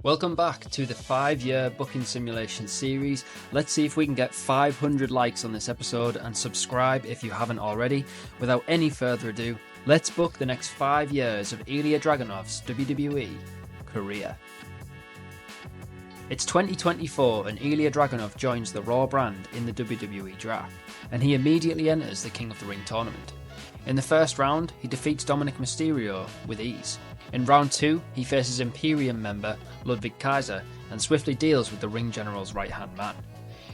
Welcome back to the 5-year booking simulation series. Let's see if we can get 500 likes on this episode and subscribe if you haven't already. Without any further ado, let's book the next 5 years of Ilja Dragunov's WWE career. It's 2024 and Ilja Dragunov joins the Raw brand in the WWE draft, and he immediately enters the King of the Ring tournament. In the first round, he defeats Dominic Mysterio with ease. In round 2, he faces Imperium member Ludwig Kaiser and swiftly deals with the Ring General's right-hand man.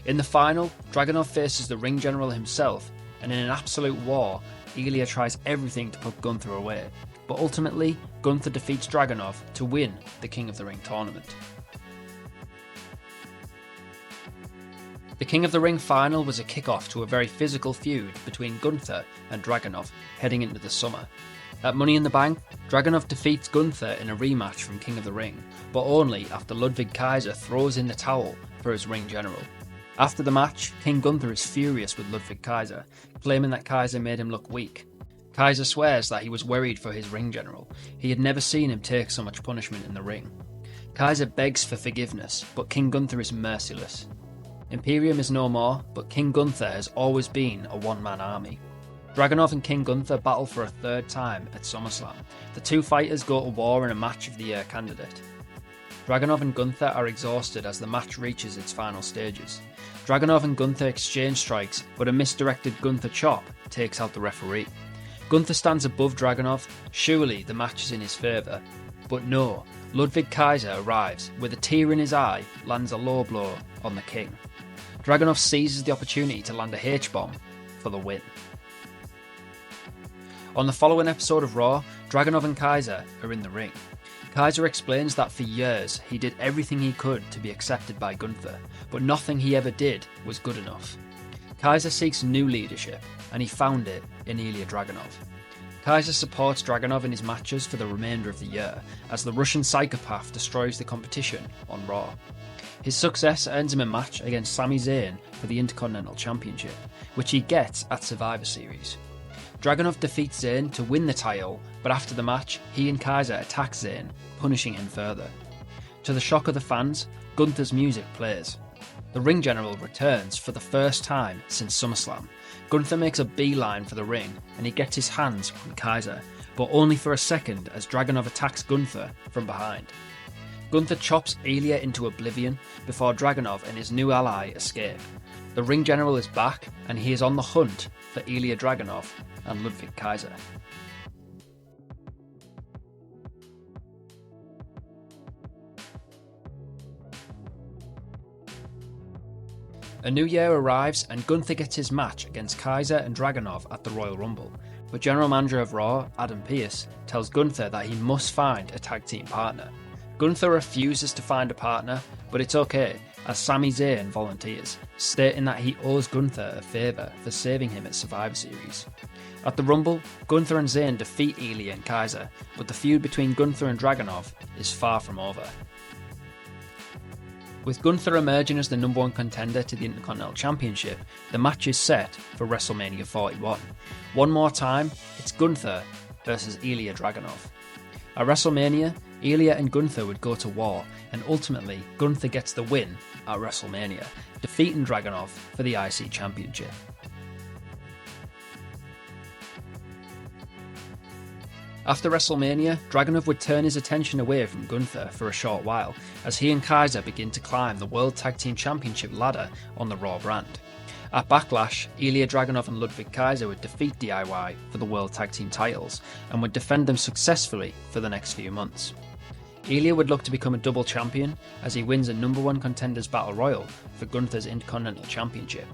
In the final, Dragunov faces the Ring General himself, and in an absolute war, Ilja tries everything to put Gunther away, but ultimately, Gunther defeats Dragunov to win the King of the Ring tournament. The King of the Ring final was a kick-off to a very physical feud between Gunther and Dragunov heading into the summer. At Money in the Bank, Dragunov defeats Gunther in a rematch from King of the Ring, but only after Ludwig Kaiser throws in the towel for his Ring General. After the match, King Gunther is furious with Ludwig Kaiser, claiming that Kaiser made him look weak. Kaiser swears that he was worried for his Ring General. He had never seen him take so much punishment in the ring. Kaiser begs for forgiveness, but King Gunther is merciless. Imperium is no more, but King Gunther has always been a one-man army. Dragunov and King Gunther battle for a third time at SummerSlam. The two fighters go to war in a match of the year candidate. Dragunov and Gunther are exhausted as the match reaches its final stages. Dragunov and Gunther exchange strikes, but a misdirected Gunther chop takes out the referee. Gunther stands above Dragunov, surely the match is in his favour. But no, Ludwig Kaiser arrives, with a tear in his eye, lands a low blow on the King. Dragunov seizes the opportunity to land a H-bomb for the win. On the following episode of Raw, Dragunov and Kaiser are in the ring. Kaiser explains that for years he did everything he could to be accepted by Gunther, but nothing he ever did was good enough. Kaiser seeks new leadership, and he found it in Ilja Dragunov. Kaiser supports Dragunov in his matches for the remainder of the year, as the Russian psychopath destroys the competition on Raw. His success earns him a match against Sami Zayn for the Intercontinental Championship, which he gets at Survivor Series. Dragunov defeats Zayn to win the title, but after the match, he and Kaiser attack Zayn, punishing him further. To the shock of the fans, Gunther's music plays. The Ring General returns for the first time since SummerSlam. Gunther makes a beeline for the ring, and he gets his hands on Kaiser, but only for a second as Dragunov attacks Gunther from behind. Gunther chops Ilja into oblivion before Dragunov and his new ally escape. The Ring General is back, and he is on the hunt for Ilja Dragunov and Ludwig Kaiser. A new year arrives and Gunther gets his match against Kaiser and Dragunov at the Royal Rumble, but General Manager of Raw, Adam Pearce, tells Gunther that he must find a tag team partner. Gunther refuses to find a partner, but it's okay, as Sami Zayn volunteers, stating that he owes Gunther a favour for saving him at Survivor Series. At the Rumble, Gunther and Zayn defeat Ilja and Kaiser, but the feud between Gunther and Dragunov is far from over. With Gunther emerging as the number one contender to the Intercontinental Championship, the match is set for WrestleMania 41. One more time, it's Gunther versus Ilja Dragunov. At WrestleMania, Ilja and Gunther would go to war, and ultimately Gunther gets the win at WrestleMania, defeating Dragunov for the IC Championship. After WrestleMania, Dragunov would turn his attention away from Gunther for a short while, as he and Kaiser begin to climb the World Tag Team Championship ladder on the Raw brand. At Backlash, Ilja Dragunov and Ludwig Kaiser would defeat DIY for the World Tag Team titles, and would defend them successfully for the next few months. Ilja would look to become a double champion, as he wins a number one contenders battle royal for Gunther's Intercontinental Championship.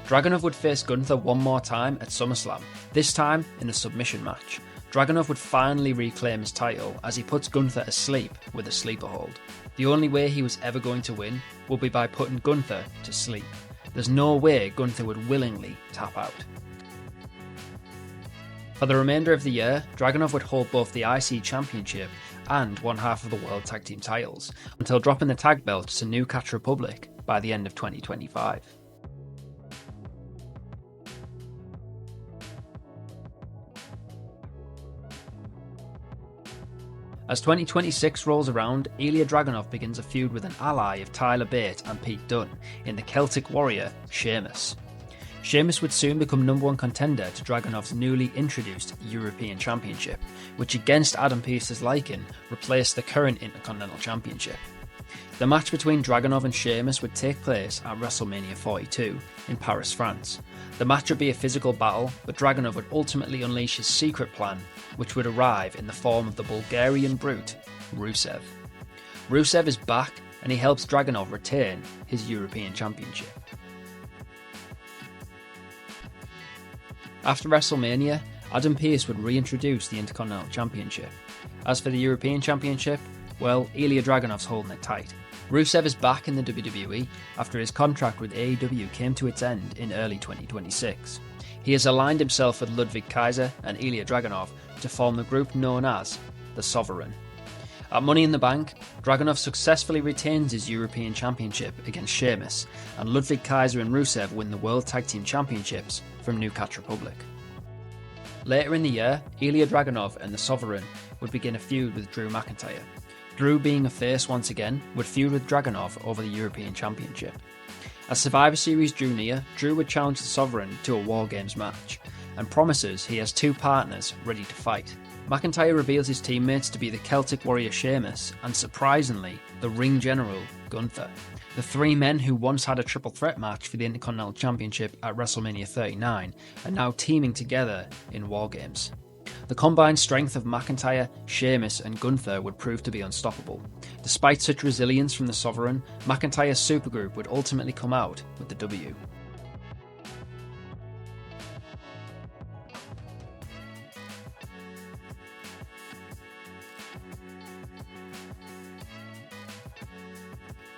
Dragunov would face Gunther one more time at SummerSlam, this time in a submission match. Dragunov would finally reclaim his title as he puts Gunther asleep with a sleeper hold. The only way he was ever going to win would be by putting Gunther to sleep. There's no way Gunther would willingly tap out. For the remainder of the year, Dragunov would hold both the IC Championship and one half of the World Tag Team titles, until dropping the tag belts to New Catch Republic by the end of 2025. As 2026 rolls around, Ilja Dragunov begins a feud with an ally of Tyler Bate and Pete Dunne in the Celtic Warrior, Sheamus. Sheamus would soon become #1 contender to Dragunov's newly introduced European Championship, which against Adam Pearce's liking replaced the current Intercontinental Championship. The match between Dragunov and Sheamus would take place at Wrestlemania 42 in Paris, France. The match would be a physical battle, but Dragunov would ultimately unleash his secret plan, which would arrive in the form of the Bulgarian brute, Rusev. Rusev is back, and he helps Dragunov retain his European Championship. After WrestleMania, Adam Pearce would reintroduce the Intercontinental Championship. As for the European Championship, well, Ilja Dragunov's holding it tight. Rusev is back in the WWE after his contract with AEW came to its end in early 2026. He has aligned himself with Ludwig Kaiser and Ilja Dragunov to form the group known as the Sovereign. At Money in the Bank, Dragunov successfully retains his European Championship against Sheamus, and Ludwig Kaiser and Rusev win the World Tag Team Championships from New Catch Republic. Later in the year, Ilja Dragunov and the Sovereign would begin a feud with Drew McIntyre. Drew, being a face once again, would feud with Dragunov over the European Championship. As Survivor Series drew near, Drew would challenge the Sovereign to a War Games match, and promises he has 2 partners ready to fight. McIntyre reveals his teammates to be the Celtic Warrior Sheamus and, surprisingly, the Ring General Gunther. The 3 men who once had a triple threat match for the Intercontinental Championship at WrestleMania 39 are now teaming together in War Games. The combined strength of McIntyre, Sheamus and Gunther would prove to be unstoppable. Despite such resilience from the Sovereign, McIntyre's supergroup would ultimately come out with the W.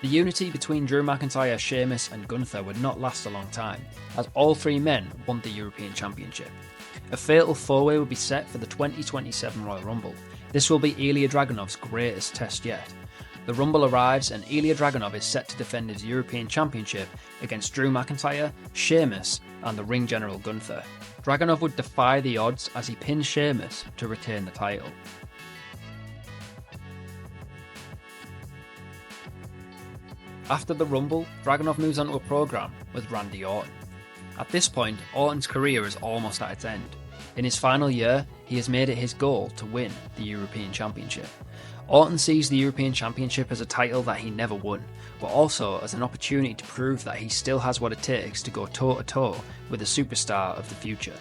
The unity between Drew McIntyre, Sheamus and Gunther would not last a long time, as all 3 men want the European Championship. A fatal 4-way would be set for the 2027 Royal Rumble. This will be Ilja Dragunov's greatest test yet. The Rumble arrives and Ilja Dragunov is set to defend his European Championship against Drew McIntyre, Sheamus and the Ring General Gunther. Dragunov would defy the odds as he pins Sheamus to retain the title. After the Rumble, Dragunov moves on to a program with Randy Orton. At this point, Orton's career is almost at its end. In his final year, he has made it his goal to win the European Championship. Orton sees the European Championship as a title that he never won, but also as an opportunity to prove that he still has what it takes to go toe-to-toe with the superstar of the future.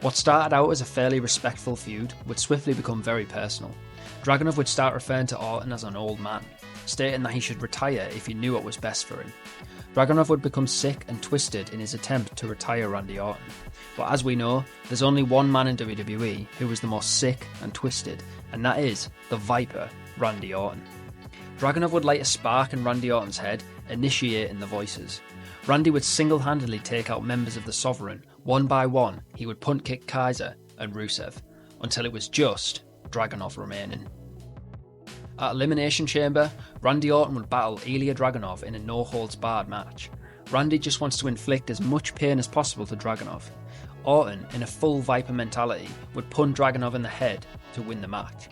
What started out as a fairly respectful feud would swiftly become very personal. Dragunov would start referring to Orton as an old man, stating that he should retire if he knew what was best for him. Dragunov would become sick and twisted in his attempt to retire Randy Orton. But as we know, there's only one man in WWE who was the most sick and twisted, and that is the Viper, Randy Orton. Dragunov would light a spark in Randy Orton's head, initiating the voices. Randy would single-handedly take out members of the Sovereign. One by one, he would punt kick Kaiser and Rusev, until it was just Dragunov remaining. At Elimination Chamber, Randy Orton would battle Ilja Dragunov in a no-holds-barred match. Randy just wants to inflict as much pain as possible to Dragunov. Orton, in a full Viper mentality, would punt Dragunov in the head to win the match.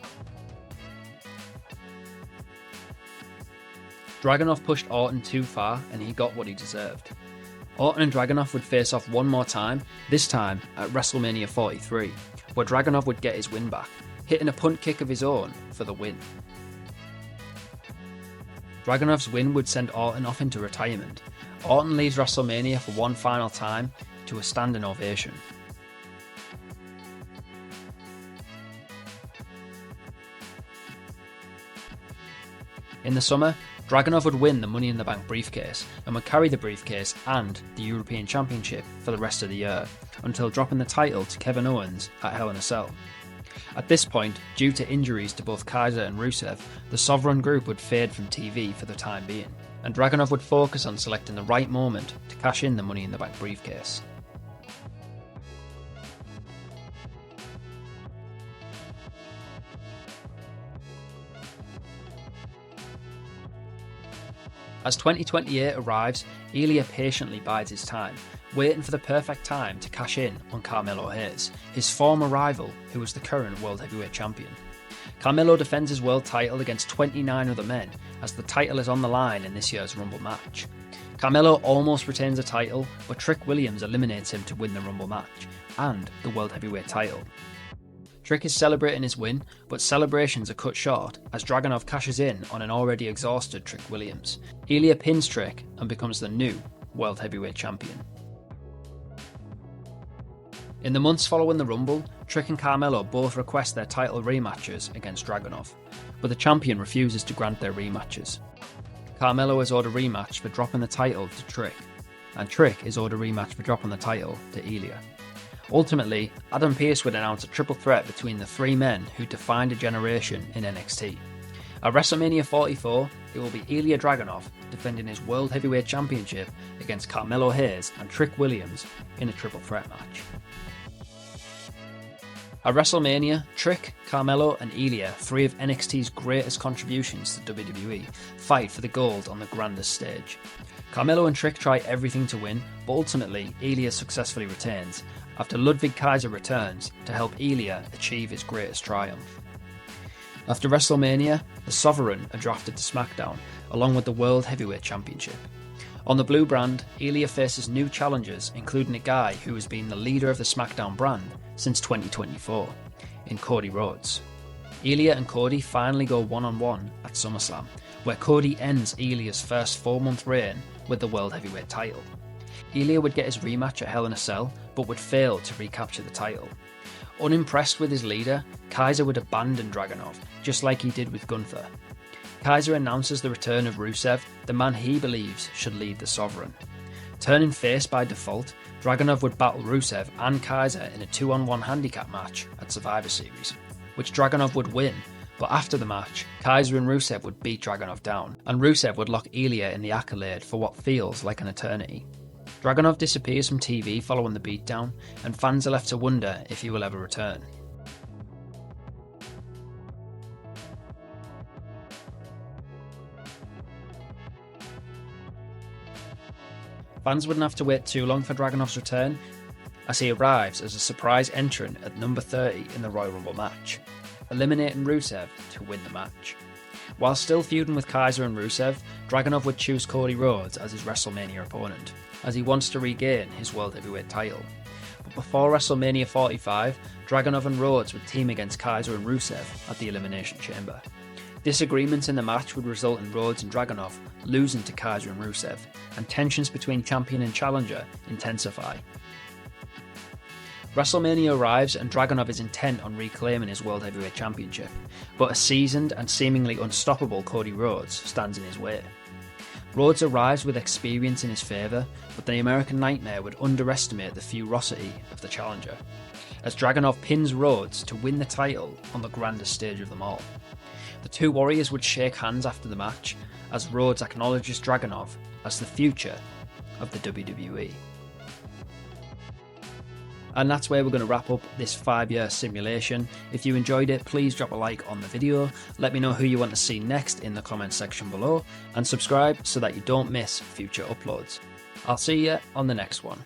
Dragunov pushed Orton too far and he got what he deserved. Orton and Dragunov would face off one more time, this time at WrestleMania 43, where Dragunov would get his win back, hitting a punt kick of his own for the win. Dragunov's win would send Orton off into retirement. Orton leaves WrestleMania for one final time to a standing ovation. In the summer, Dragunov would win the Money in the Bank briefcase and would carry the briefcase and the European Championship for the rest of the year, until dropping the title to Kevin Owens at Hell in a Cell. At this point, due to injuries to both Kaiser and Rusev, the Sovereign group would fade from TV for the time being, and Dragunov would focus on selecting the right moment to cash in the Money in the Bank briefcase. As 2028 arrives, Ilja patiently bides his time, waiting for the perfect time to cash in on Carmelo Hayes, his former rival who was the current World Heavyweight Champion. Carmelo defends his world title against 29 other men as the title is on the line in this year's Rumble match. Carmelo almost retains the title, but Trick Williams eliminates him to win the Rumble match and the World Heavyweight title. Trick is celebrating his win, but celebrations are cut short as Dragunov cashes in on an already exhausted Trick Williams. Ilja pins Trick and becomes the new World Heavyweight Champion. In the months following the Rumble, Trick and Carmelo both request their title rematches against Dragunov, but the champion refuses to grant their rematches. Carmelo is owed a rematch for dropping the title to Trick, and Trick is owed a rematch for dropping the title to Ilja. Ultimately, Adam Pearce would announce a triple threat between the three men who defined a generation in NXT. At WrestleMania 44, it will be Ilja Dragunov defending his World Heavyweight Championship against Carmelo Hayes and Trick Williams in a triple threat match. At WrestleMania, Trick, Carmelo and Ilja, three of NXT's greatest contributions to WWE, fight for the gold on the grandest stage. Carmelo and Trick try everything to win, but ultimately Ilja successfully retains, after Ludwig Kaiser returns to help Ilja achieve his greatest triumph. After WrestleMania, the Sovereign are drafted to SmackDown, along with the World Heavyweight Championship. On the blue brand, Ilja faces new challengers, including a guy who has been the leader of the SmackDown brand since 2024, in Cody Rhodes. Ilja and Cody finally go one-on-one at SummerSlam, where Cody ends Ilja's first 4-month reign with the World Heavyweight title. Ilja would get his rematch at Hell in a Cell, but would fail to recapture the title. Unimpressed with his leader, Kaiser would abandon Dragunov, just like he did with Gunther. Kaiser announces the return of Rusev, the man he believes should lead the Sovereign. Turning face by default, Dragunov would battle Rusev and Kaiser in a 2-on-1 handicap match at Survivor Series, which Dragunov would win, but after the match, Kaiser and Rusev would beat Dragunov down, and Rusev would lock Ilja in the accolade for what feels like an eternity. Dragunov disappears from TV following the beatdown, and fans are left to wonder if he will ever return. Fans wouldn't have to wait too long for Dragunov's return, as he arrives as a surprise entrant at number 30 in the Royal Rumble match, eliminating Rusev to win the match. While still feuding with Kaiser and Rusev, Dragunov would choose Cody Rhodes as his WrestleMania opponent, as he wants to regain his World Heavyweight title. But before WrestleMania 45, Dragunov and Rhodes would team against Kaiser and Rusev at the Elimination Chamber. Disagreements in the match would result in Rhodes and Dragunov losing to Kaiser and Rusev, and tensions between champion and challenger intensify. WrestleMania arrives and Dragunov is intent on reclaiming his World Heavyweight Championship, but a seasoned and seemingly unstoppable Cody Rhodes stands in his way. Rhodes arrives with experience in his favour, but the American Nightmare would underestimate the ferocity of the challenger, as Dragunov pins Rhodes to win the title on the grandest stage of them all. The two warriors would shake hands after the match, as Rhodes acknowledges Dragunov as the future of the WWE. And that's where we're going to wrap up this 5-year simulation. If you enjoyed it, please drop a like on the video, let me know who you want to see next in the comments section below, and subscribe so that you don't miss future uploads. I'll see you on the next one.